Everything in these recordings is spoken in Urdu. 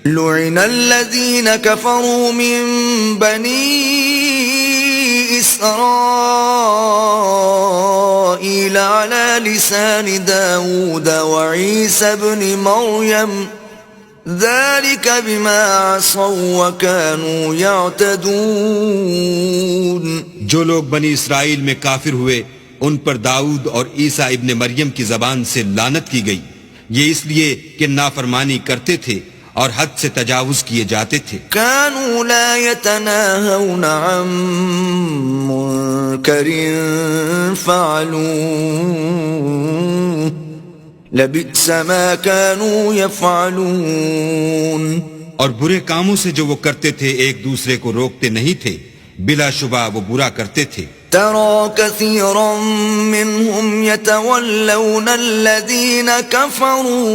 لعن الذين كفروا من بني إسرائيل على لسان داود وعيسى بن مريم ذلك بما عصوا وكانوا يعتدون. جو لوگ بنی اسرائیل میں کافر ہوئے ان پر داؤد اور عیسیٰ ابن مریم کی زبان سے لعنت کی گئی، یہ اس لیے کہ نافرمانی کرتے تھے اور حد سے تجاوز کیے جاتے تھے. كانوا لا يتناهون عن منكر فعلوه لبئس ما كانوا يفعلون. اور برے کاموں سے جو وہ کرتے تھے ایک دوسرے کو روکتے نہیں تھے، بلا شبہ وہ برا کرتے تھے. ترى كثيرا منهم يتولون الذين كفروا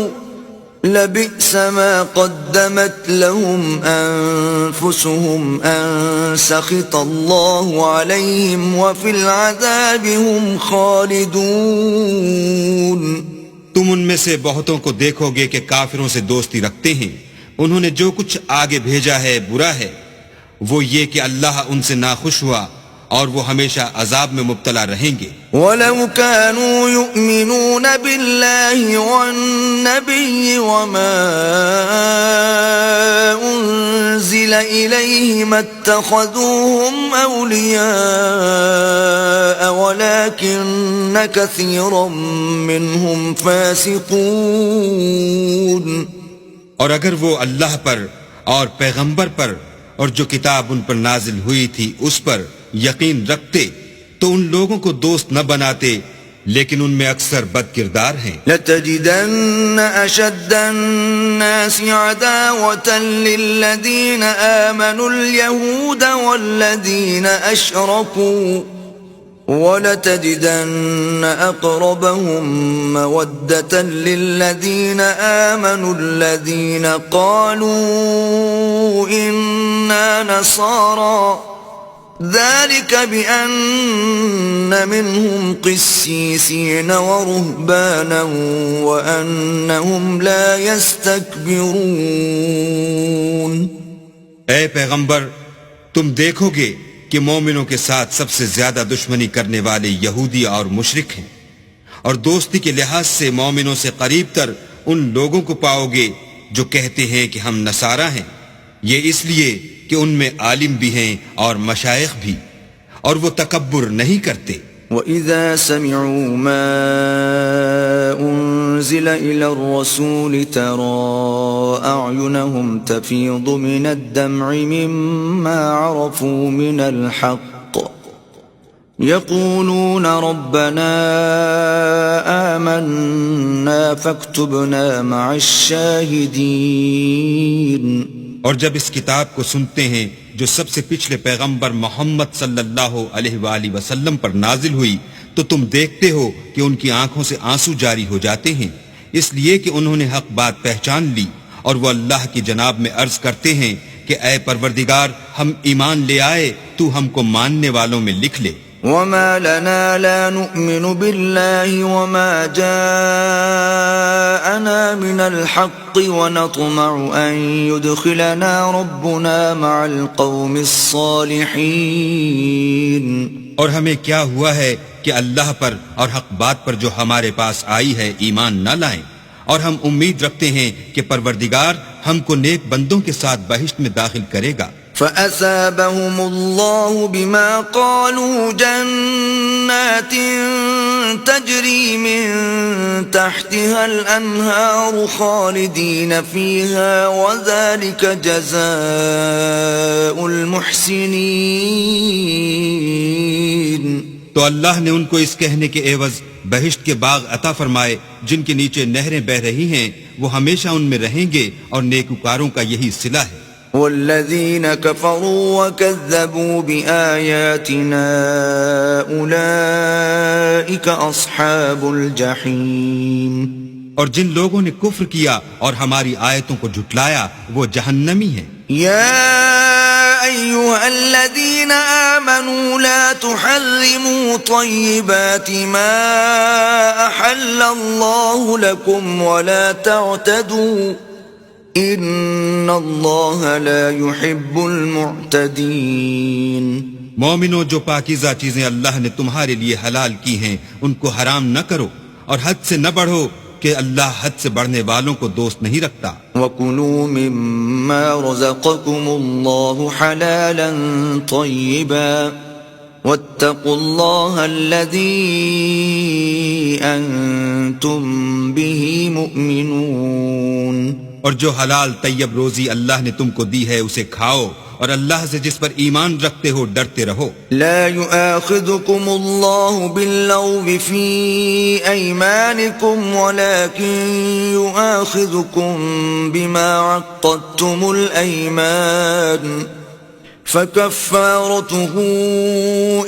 لبئس ما قدمت لهم أنفسهم أن سخط الله عليهم وفي العذاب هم خالدون. تم ان میں سے بہتوں کو دیکھو گے کہ کافروں سے دوستی رکھتے ہیں، انہوں نے جو کچھ آگے بھیجا ہے برا ہے، وہ یہ کہ اللہ ان سے ناخوش ہوا اور وہ ہمیشہ عذاب میں مبتلا رہیں گے. وَلَوْ كَانُوا يُؤْمِنُونَ بِاللَّهِ وَالنَّبِيِّ وَمَا أُنزِلَ إِلَيْهِ مَا اتَّخَذُوهُمْ أَوْلِيَاءَ وَلَكِنَّ كَثِيرًا مِّنْهُمْ فَاسِقُونَ. اور اگر وہ اللہ پر اور پیغمبر پر اور جو کتاب ان پر نازل ہوئی تھی اس پر یقین رکھتے تو ان لوگوں کو دوست نہ بناتے، لیکن ان میں اکثر بد کردار ہیں. لَتَجِدَنَّ أَشَدَّ النَّاسِ عَدَاوَةً لِّلَّذِينَ آمَنُوا الْيَهُودَ وَالَّذِينَ أَشْرَكُوا وَلَتَجِدَنَّ أَقْرَبَهُم مَّوَدَّةً لِّلَّذِينَ آمَنُوا الَّذِينَ قَالُوا إِنَّا نَصَارَىٰ ذَلِكَ بِأَنَّ مِنْهُمْ قِسِّيسِينَ وَرُهْبَانًا وَأَنَّهُمْ لَا يَسْتَكْبِرُونَ. اے پیغمبر، تم دیکھو گے کہ مومنوں کے ساتھ سب سے زیادہ دشمنی کرنے والے یہودی اور مشرک ہیں، اور دوستی کے لحاظ سے مومنوں سے قریب تر ان لوگوں کو پاؤ گے جو کہتے ہیں کہ ہم نصارہ ہیں، یہ اس لیے کہ ان میں عالم بھی ہیں اور مشائخ بھی، اور وہ تکبر نہیں کرتے. وَإِذَا سَمِعُوا مَا أُنزِلَ إِلَى الرَّسُولِ تَرَىٰ أَعْيُنَهُمْ تَفِيضُ مِنَ الدَّمْعِ مِمَّا عَرَفُوا مِنَ الْحَقِّ يَقُولُونَ رَبَّنَا آمَنَّا فَاكْتُبْنَا مَعَ الشَّاهِدِينَ. اور جب اس کتاب کو سنتے ہیں جو سب سے پچھلے پیغمبر محمد صلی اللہ علیہ وآلہ وسلم پر نازل ہوئی تو تم دیکھتے ہو کہ ان کی آنکھوں سے آنسو جاری ہو جاتے ہیں، اس لیے کہ انہوں نے حق بات پہچان لی، اور وہ اللہ کی جناب میں عرض کرتے ہیں کہ اے پروردگار ہم ایمان لے آئے، تو ہم کو ماننے والوں میں لکھ لے. وما لنا لا نؤمن بالله وما جاءنا من الحق ونطمع أن يدخلنا ربنا مع القوم الصالحين. اور ہمیں کیا ہوا ہے کہ اللہ پر اور حق بات پر جو ہمارے پاس آئی ہے ایمان نہ لائیں، اور ہم امید رکھتے ہیں کہ پروردگار ہم کو نیک بندوں کے ساتھ بہشت میں داخل کرے گا. فَأَثَابَهُمُ اللَّهُ بِمَا قَالُوا جَنَّاتٍ تَجْرِي مِن تَحْتِهَا الْأَنْهَارُ خَالِدِينَ فِيهَا وَذَلِكَ جَزَاءُ الْمُحْسِنِينَ. تو اللہ نے ان کو اس کہنے کے عوض بہشت کے باغ عطا فرمائے جن کے نیچے نہریں بہ رہی ہیں، وہ ہمیشہ ان میں رہیں گے، اور نیکوکاروں کا یہی صلہ ہے. والذين كفروا وكذبوا بآياتنا أولئك أصحاب الجحيم. اور جن لوگوں نے کفر کیا اور ہماری آیتوں کو جھٹلایا وہ جہنمی ہیں. يا أيها الذين آمنوا لا تحرموا طيبات ما أحل الله لكم ولا تعتدوا إن الله لا يحب المعتدين. مومنوں، جو پاکیزہ چیزیں اللہ نے تمہارے لیے حلال کی ہیں ان کو حرام نہ کرو، اور حد سے نہ بڑھو کہ اللہ حد سے بڑھنے والوں کو دوست نہیں رکھتا. وَكُلُوا مِمَّا رَزَقَكُمُ اللَّهُ حَلَالًا طَيِّبًا وَاتَّقُوا اللَّهَ الَّذِي أَنْتُمْ بِهِ مُؤْمِنُونَ. اور جو حلال طیب روزی اللہ نے تم کو دی ہے اسے کھاؤ، اور اللہ سے جس پر ایمان رکھتے ہو ڈرتے رہو. لا يؤاخذكم الله باللغو في أيمانكم ولكن يؤاخذكم بما عقدتم الأيمان، فكفارته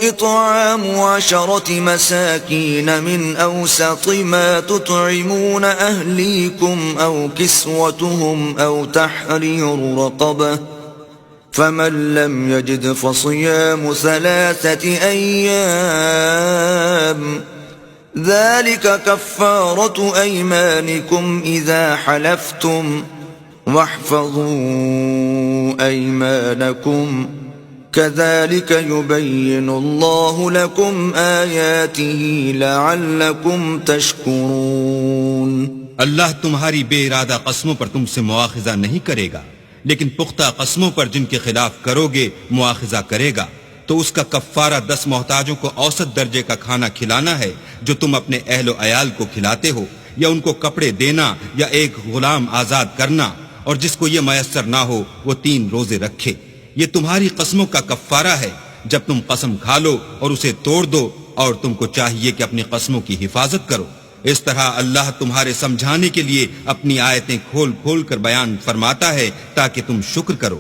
إطعام 10 مساكين من أوسط ما تطعمون أهليكم أو كسوتهم أو تحرير رقبة، فمن لم يجد فصيام 3 أيام ذلك كفارة أيمانكم إذا حلفتم، واحفظوا أيمانكم كذلك يبين الله لكم آياته لعلكم تشكرون. اللہ تمہاری بے ارادہ قسموں پر تم سے مواخذہ نہیں کرے گا، لیکن پختہ قسموں پر جن کے خلاف کرو گے مواخذہ کرے گا. تو اس کا کفارہ 10 محتاجوں کو اوسط درجے کا کھانا کھلانا ہے جو تم اپنے اہل و عیال کو کھلاتے ہو، یا ان کو کپڑے دینا یا ایک غلام آزاد کرنا، اور جس کو یہ میسر نہ ہو وہ 3 روزے رکھے. یہ تمہاری قسموں کا کفارہ ہے جب تم قسم کھا لو اور اسے توڑ دو، اور تم کو چاہیے کہ اپنی قسموں کی حفاظت کرو. اس طرح اللہ تمہارے سمجھانے کے لیے اپنی آیتیں کھول کھول کر بیان فرماتا ہے تاکہ تم شکر کرو.